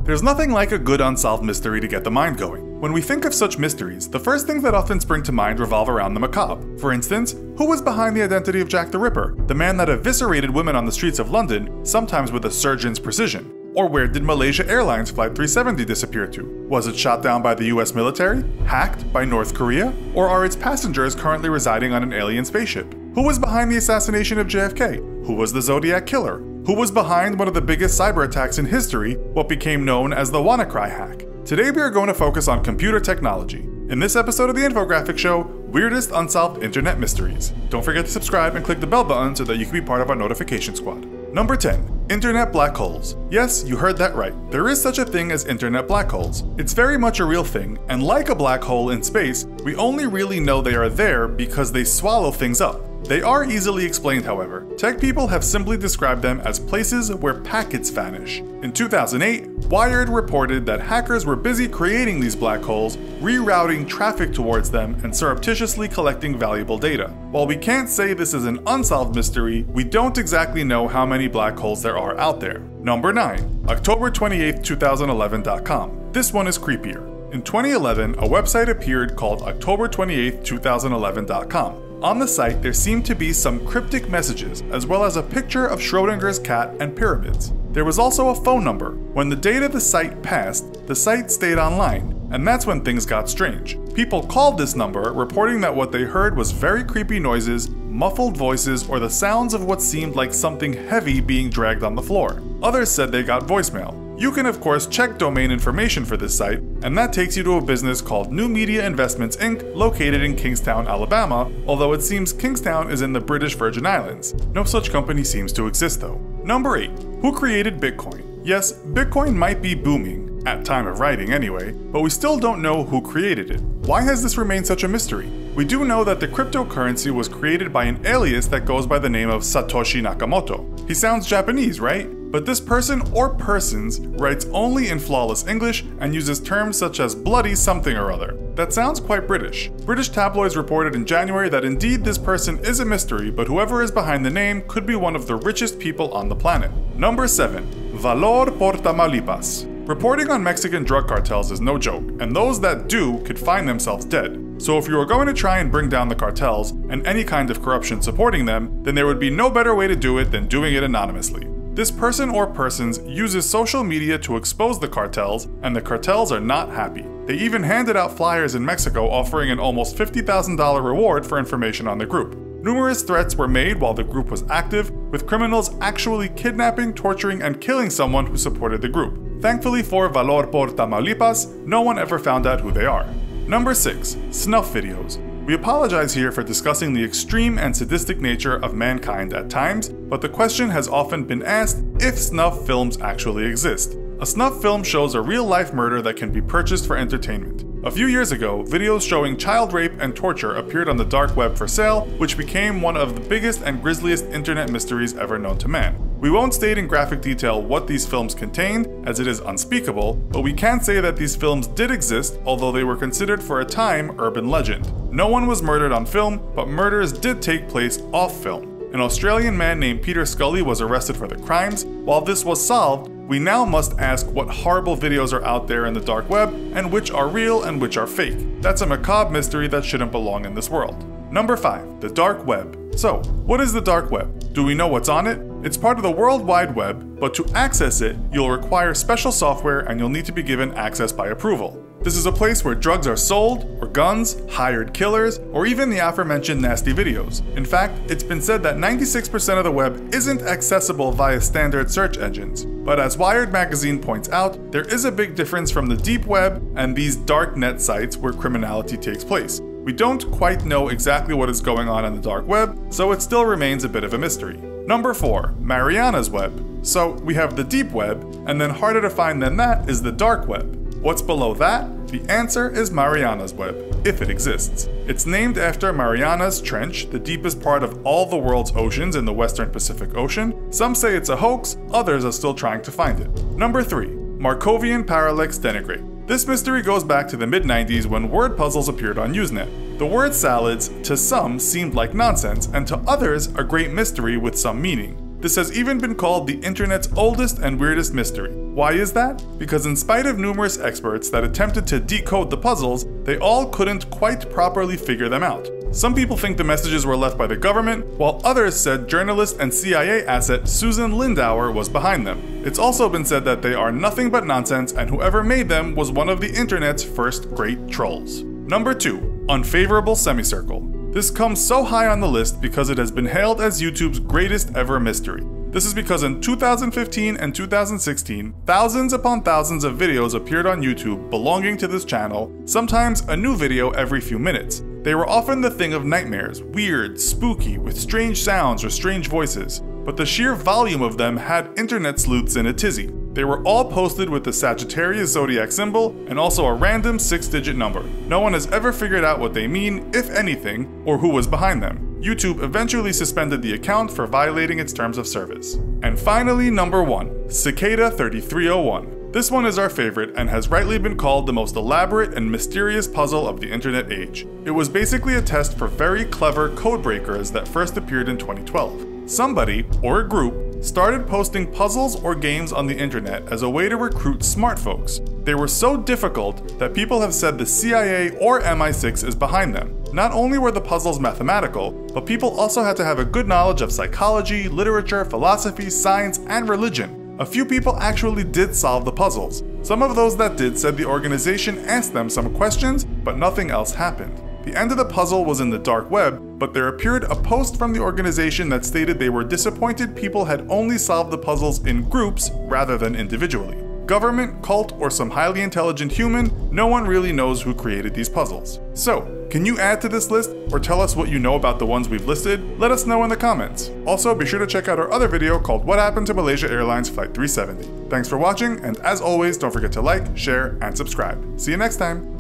There's nothing like a good unsolved mystery to get the mind going. When we think of such mysteries, the first things that often spring to mind revolve around the macabre. For instance, who was behind the identity of Jack the Ripper, the man that eviscerated women on the streets of London, sometimes with a surgeon's precision? Or where did Malaysia Airlines Flight 370 disappear to? Was it shot down by the US military? Hacked by North Korea? Or are its passengers currently residing on an alien spaceship? Who was behind the assassination of JFK? Who was the Zodiac Killer? Who was behind one of the biggest cyber attacks in history, what became known as the WannaCry hack? Today we are going to focus on computer technology. In this episode of the Infographic Show, Weirdest Unsolved Internet Mysteries. Don't forget to subscribe and click the bell button so that you can be part of our notification squad. Number 10. Internet black holes. Yes, you heard that right. There is such a thing as internet black holes. It's very much a real thing, and like a black hole in space, we only really know they are there because they swallow things up. They are easily explained, however. Tech people have simply described them as places where packets vanish. In 2008, Wired reported that hackers were busy creating these black holes, rerouting traffic towards them, and surreptitiously collecting valuable data. While we can't say this is an unsolved mystery, we don't exactly know how many black holes there are out there. Number 9. October 28, 2011.com. This one is creepier. In 2011, a website appeared called October 28, 2011.com. On the site, there seemed to be some cryptic messages, as well as a picture of Schrodinger's cat and pyramids. There was also a phone number. When the date of the site passed, the site stayed online, and that's when things got strange. People called this number, reporting that what they heard was very creepy noises, muffled voices, or the sounds of what seemed like something heavy being dragged on the floor. Others said they got voicemail. You can of course check domain information for this site, and that takes you to a business called New Media Investments Inc. located in Kingstown, Alabama, although it seems Kingstown is in the British Virgin Islands. No such company seems to exist though. Number 8. Who created Bitcoin? Yes, Bitcoin might be booming, at time of writing anyway, but we still don't know who created it. Why has this remained such a mystery? We do know that the cryptocurrency was created by an alias that goes by the name of Satoshi Nakamoto. He sounds Japanese, right? But this person or persons writes only in flawless English and uses terms such as bloody something or other. That sounds quite British. British tabloids reported in January that indeed this person is a mystery, but whoever is behind the name could be one of the richest people on the planet. Number 7. Valor por Tamaulipas. Reporting on Mexican drug cartels is no joke, and those that do could find themselves dead. So if you are going to try and bring down the cartels and any kind of corruption supporting them, then there would be no better way to do it than doing it anonymously. This person or persons uses social media to expose the cartels, and the cartels are not happy. They even handed out flyers in Mexico offering an almost $50,000 reward for information on the group. Numerous threats were made while the group was active, with criminals actually kidnapping, torturing, and killing someone who supported the group. Thankfully for Valor por Tamaulipas, no one ever found out who they are. Number 6. Snuff videos. We apologize here for discussing the extreme and sadistic nature of mankind at times, but the question has often been asked if snuff films actually exist. A snuff film shows a real-life murder that can be purchased for entertainment. A few years ago, videos showing child rape and torture appeared on the dark web for sale, which became one of the biggest and grisliest internet mysteries ever known to man. We won't state in graphic detail what these films contained, as it is unspeakable, but we can say that these films did exist, although they were considered for a time urban legend. No one was murdered on film, but murders did take place off film. An Australian man named Peter Scully was arrested for the crimes. While this was solved, we now must ask what horrible videos are out there in the dark web, and which are real and which are fake. That's a macabre mystery that shouldn't belong in this world. Number 5. The dark web. So, what is the dark web? Do we know what's on it? It's part of the World Wide Web, but to access it, you'll require special software and you'll need to be given access by approval. This is a place where drugs are sold, or guns, hired killers, or even the aforementioned nasty videos. In fact, it's been said that 96% of the web isn't accessible via standard search engines. But as Wired magazine points out, there is a big difference from the deep web and these dark net sites where criminality takes place. We don't quite know exactly what is going on in the dark web, so it still remains a bit of a mystery. Number 4. Mariana's web. So we have the deep web, and then harder to find than that is the dark web. What's below that? The answer is Mariana's web, if it exists. It's named after Mariana's Trench, the deepest part of all the world's oceans in the western Pacific Ocean. Some say it's a hoax, others are still trying to find it. Number 3. Markovian Parallax Denigrate. This mystery goes back to the mid-90s when word puzzles appeared on Usenet. The word salads, to some, seemed like nonsense, and to others, a great mystery with some meaning. This has even been called the internet's oldest and weirdest mystery. Why is that? Because in spite of numerous experts that attempted to decode the puzzles, they all couldn't quite properly figure them out. Some people think the messages were left by the government, while others said journalist and CIA asset Susan Lindauer was behind them. It's also been said that they are nothing but nonsense, and whoever made them was one of the internet's first great trolls. Number 2. Unfavorable Semicircle. This comes so high on the list because it has been hailed as YouTube's greatest ever mystery. This is because in 2015 and 2016, thousands upon thousands of videos appeared on YouTube belonging to this channel, sometimes a new video every few minutes. They were often the thing of nightmares, weird, spooky, with strange sounds or strange voices, but the sheer volume of them had internet sleuths in a tizzy. They were all posted with the Sagittarius zodiac symbol and also a random 6-digit number. No one has ever figured out what they mean, if anything, or who was behind them. YouTube eventually suspended the account for violating its terms of service. And finally, number 1, Cicada 3301. This one is our favorite and has rightly been called the most elaborate and mysterious puzzle of the internet age. It was basically a test for very clever code breakers that first appeared in 2012. Somebody, or a group, started posting puzzles or games on the internet as a way to recruit smart folks. They were so difficult that people have said the CIA or MI6 is behind them. Not only were the puzzles mathematical, but people also had to have a good knowledge of psychology, literature, philosophy, science, and religion. A few people actually did solve the puzzles. Some of those that did said the organization asked them some questions, but nothing else happened. The end of the puzzle was in the dark web, but there appeared a post from the organization that stated they were disappointed people had only solved the puzzles in groups rather than individually. Government, cult, or some highly intelligent human, no one really knows who created these puzzles. So, can you add to this list or tell us what you know about the ones we've listed? Let us know in the comments. Also, be sure to check out our other video called What Happened to Malaysia Airlines Flight 370. Thanks for watching, and as always, don't forget to like, share, and subscribe. See you next time!